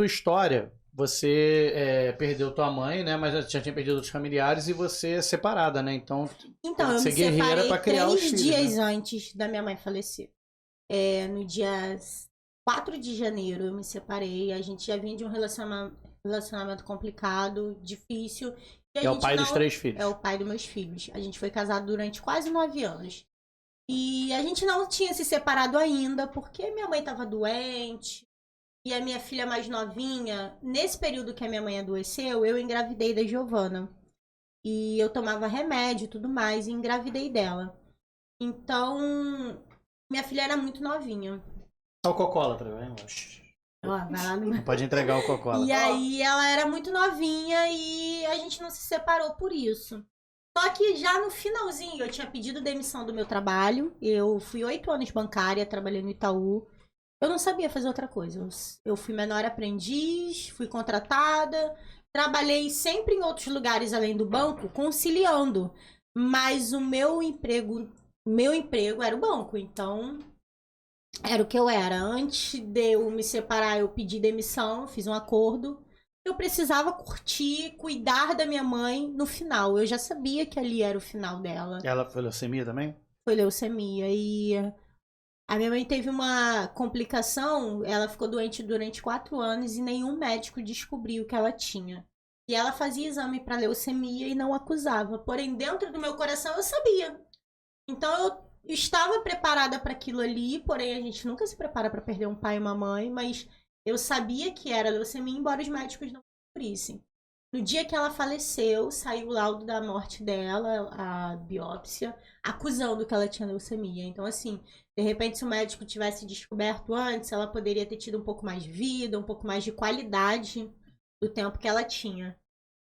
tua história, você perdeu tua mãe, né? Mas já tinha perdido outros familiares e você é separada, né? Então Então, eu ser me guerreira separei pra criar os 3 filhos, dias né? antes da minha mãe falecer. No dia 4 de janeiro eu me separei. A gente já vinha de um relacionamento complicado, difícil. E a É o gente pai dos não... 3 filhos. É o pai dos meus filhos. A gente foi casado durante quase 9 anos. E a gente não tinha se separado ainda, porque minha mãe estava doente. E a minha filha mais novinha, nesse período que a minha mãe adoeceu, eu engravidei da Giovana. E eu tomava remédio e tudo mais, e engravidei dela. Então, minha filha era muito novinha. Olha o cocólatra, vai, Ó, vai lá no... não pode entregar o E cocólatra. aí ela era muito novinha e a gente não se separou por isso. Só que já no finalzinho eu tinha pedido demissão do meu trabalho. Eu fui 8 anos bancária, trabalhei no Itaú. Eu não sabia fazer outra coisa. Eu fui menor aprendiz, fui contratada. Trabalhei sempre em outros lugares além do banco, conciliando. Mas o meu emprego era o banco. Então, era o que eu era. Antes de eu me separar, eu pedi demissão, fiz um acordo. Eu precisava curtir, cuidar da minha mãe no final. Eu já sabia que ali era o final dela. Ela foi leucemia também? Foi leucemia. E a minha mãe teve uma complicação. Ela ficou doente durante 4 anos e nenhum médico descobriu que ela tinha. E ela fazia exame para leucemia e não acusava. Porém, dentro do meu coração eu sabia. Então eu estava preparada para aquilo ali, porém a gente nunca se prepara para perder um pai e uma mãe, mas eu sabia que era leucemia, embora os médicos não descobrissem. No dia que ela faleceu, saiu o laudo da morte dela, a biópsia, acusando que ela tinha leucemia. Então, assim, de repente, se o médico tivesse descoberto antes, ela poderia ter tido um pouco mais de vida, um pouco mais de qualidade do tempo que ela tinha.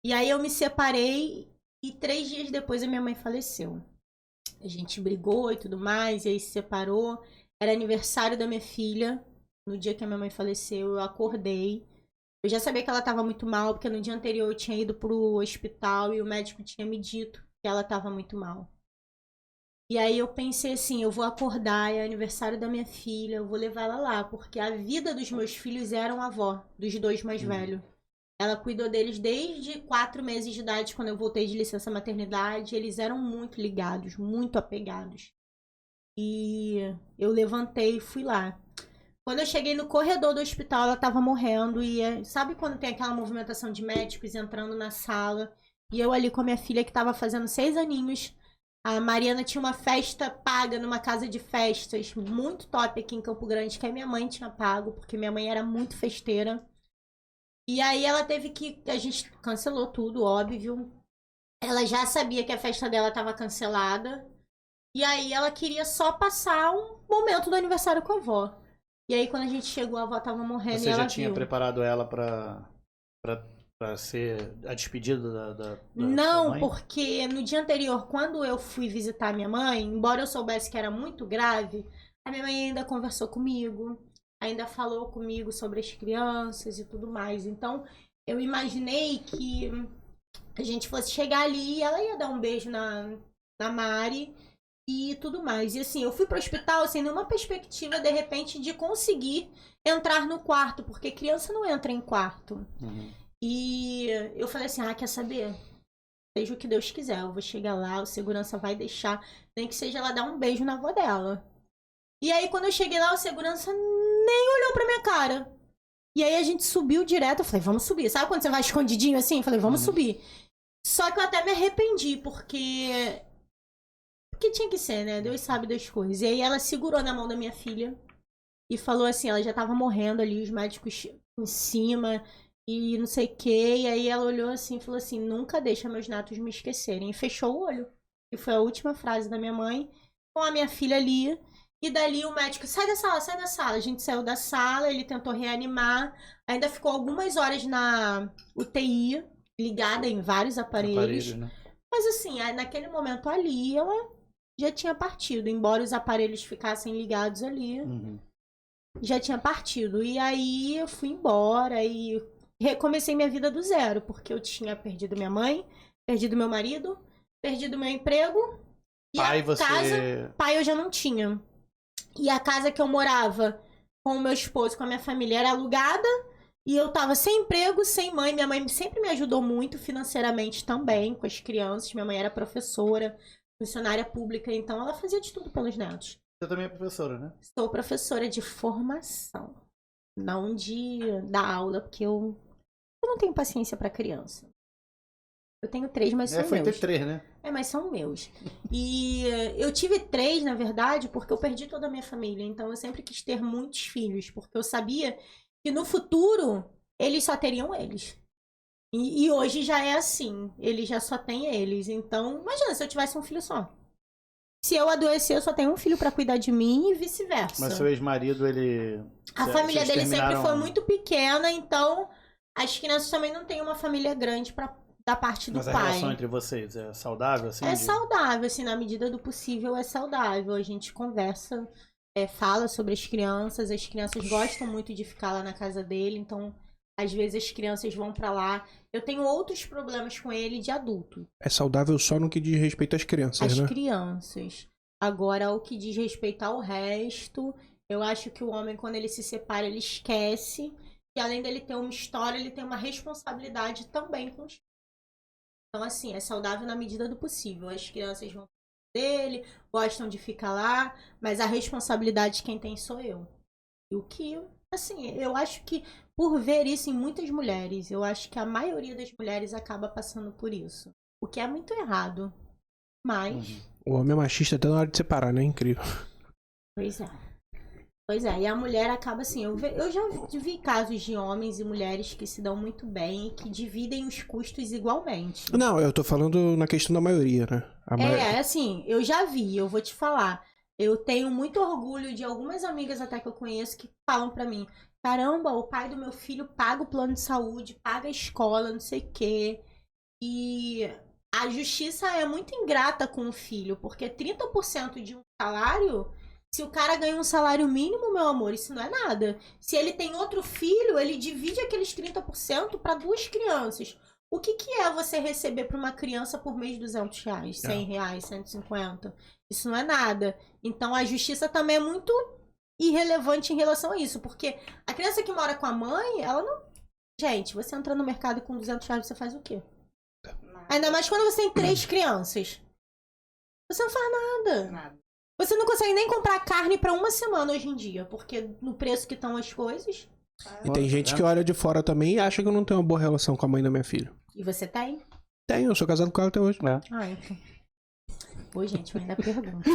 E aí eu me separei e 3 dias depois a minha mãe faleceu. A gente brigou e tudo mais, e aí se separou. Era aniversário da minha filha. No dia que a minha mãe faleceu, eu acordei. Eu já sabia que ela estava muito mal, porque no dia anterior eu tinha ido pro hospital e o médico tinha me dito que ela estava muito mal. E aí eu pensei assim, eu vou acordar, é aniversário da minha filha, eu vou levar ela lá, porque a vida dos meus filhos era a avó, dos 2 mais velhos. Ela cuidou deles desde 4 meses de idade, quando eu voltei de licença maternidade. Eles eram muito ligados, muito apegados. E eu levantei e fui lá. Quando eu cheguei no corredor do hospital, ela tava morrendo. E sabe quando tem aquela movimentação de médicos entrando na sala? E eu ali com a minha filha, que tava fazendo 6 aninhos. A Mariana tinha uma festa paga numa casa de festas muito top aqui em Campo Grande, que a minha mãe tinha pago, porque minha mãe era muito festeira. E aí ela teve que... A gente cancelou tudo, óbvio. Ela já sabia que a festa dela estava cancelada. E aí ela queria só passar um momento do aniversário com a avó. E aí quando a gente chegou, a avó tava morrendo Você e já ela tinha viu. preparado ela pra ser a despedida da sua Não, mãe? porque no dia anterior, quando eu fui visitar minha mãe, embora eu soubesse que era muito grave, a minha mãe ainda conversou comigo, ainda falou comigo sobre as crianças e tudo mais. Então, eu imaginei que a gente fosse chegar ali e ela ia dar um beijo na Mari e tudo mais. E assim, eu fui pro hospital sem nenhuma perspectiva, de repente, de conseguir entrar no quarto, porque criança não entra em quarto. Uhum. E eu falei assim, quer saber? Seja o que Deus quiser, eu vou chegar lá, o segurança vai deixar, nem que seja ela dar um beijo na avó dela. E aí, quando eu cheguei lá, o segurança nem olhou pra minha cara. E aí a gente subiu direto, eu falei, vamos subir. Sabe quando você vai escondidinho assim? Eu falei, vamos subir. Só que eu até me arrependi, porque tinha que ser, né? Deus sabe das coisas. E aí ela segurou na mão da minha filha e falou assim, ela já tava morrendo ali, os médicos em cima e não sei o quê. E aí ela olhou assim e falou assim, nunca deixa meus netos me esquecerem. E fechou o olho. E foi a última frase da minha mãe com a minha filha ali. E dali o médico, sai da sala, sai da sala. A gente saiu da sala, ele tentou reanimar. Ainda ficou algumas horas na UTI, ligada em vários aparelhos. Aparelho, né? Mas assim, naquele momento ali, ela já tinha partido. Embora os aparelhos ficassem ligados ali, já tinha partido. E aí eu fui embora e recomecei minha vida do zero. Porque eu tinha perdido minha mãe, perdido meu marido, perdido meu emprego. E Pai, a casa, pai eu já não tinha. E a casa que eu morava com o meu esposo, com a minha família, era alugada. E eu tava sem emprego, sem mãe. Minha mãe sempre me ajudou muito financeiramente também com as crianças. Minha mãe era professora, funcionária pública, então ela fazia de tudo pelos netos. Você também é professora, né? Sou professora de formação, não de dar aula, porque eu não tenho paciência pra criança. Eu tenho 3, mas são Foi meus. ter 3, né? Mas são meus. E eu tive 3, na verdade, porque eu perdi toda a minha família. Então eu sempre quis ter muitos filhos, porque eu sabia que no futuro eles só teriam eles. E hoje já é assim. Eles já só têm eles. Então, imagina se eu tivesse um filho só. Se eu adoecer, eu só tenho um filho pra cuidar de mim e vice-versa. Mas seu ex-marido, ele... A família dele sempre foi muito pequena, então as crianças também não têm uma família grande da parte do pai. Mas a relação entre vocês é saudável, assim? Saudável, assim, na medida do possível é saudável. A gente conversa, fala sobre as crianças gostam muito de ficar lá na casa dele, então às vezes as crianças vão pra lá. Eu tenho outros problemas com ele de adulto. É saudável só no que diz respeito às crianças, né? As crianças. Agora, o que diz respeito ao resto, eu acho que o homem, quando ele se separa, ele esquece que além dele ter uma história, ele tem uma responsabilidade também com os filhos. Então, assim, é saudável na medida do possível. As crianças vão dele, gostam de ficar lá, mas a responsabilidade quem tem sou eu. E o que, assim, eu acho que por ver isso em muitas mulheres, eu acho que a maioria das mulheres acaba passando por isso. O que é muito errado. Mas... O homem é machista até na hora de separar, né? Incrível. Pois é. Pois é, e a mulher acaba assim, eu já vi casos de homens e mulheres que se dão muito bem e que dividem os custos igualmente. Não, eu tô falando na questão da maioria, né? Assim, eu já vi, eu vou te falar. Eu tenho muito orgulho de algumas amigas até que eu conheço que falam pra mim, caramba, o pai do meu filho paga o plano de saúde, paga a escola, não sei o quê. E a justiça é muito ingrata com o filho, porque 30% de um salário... Se o cara ganha um salário mínimo, meu amor, isso não é nada. Se ele tem outro filho, ele divide aqueles 30% para 2 crianças. O que é você receber para uma criança por mês R$200, R$100, 150? Isso não é nada. Então a justiça também é muito irrelevante em relação a isso. Porque a criança que mora com a mãe, ela não... Gente, você entra no mercado com R$200, você faz o quê? Ainda mais quando você tem 3 crianças. Você não faz nada. Você não consegue nem comprar carne pra uma semana hoje em dia, porque no preço que estão as coisas... E tem gente que olha de fora também e acha que eu não tenho uma boa relação com a mãe da minha filha. E você tem? Tenho, eu sou casado com ela até hoje. Ah, então. Oi, gente, eu ainda pergunto.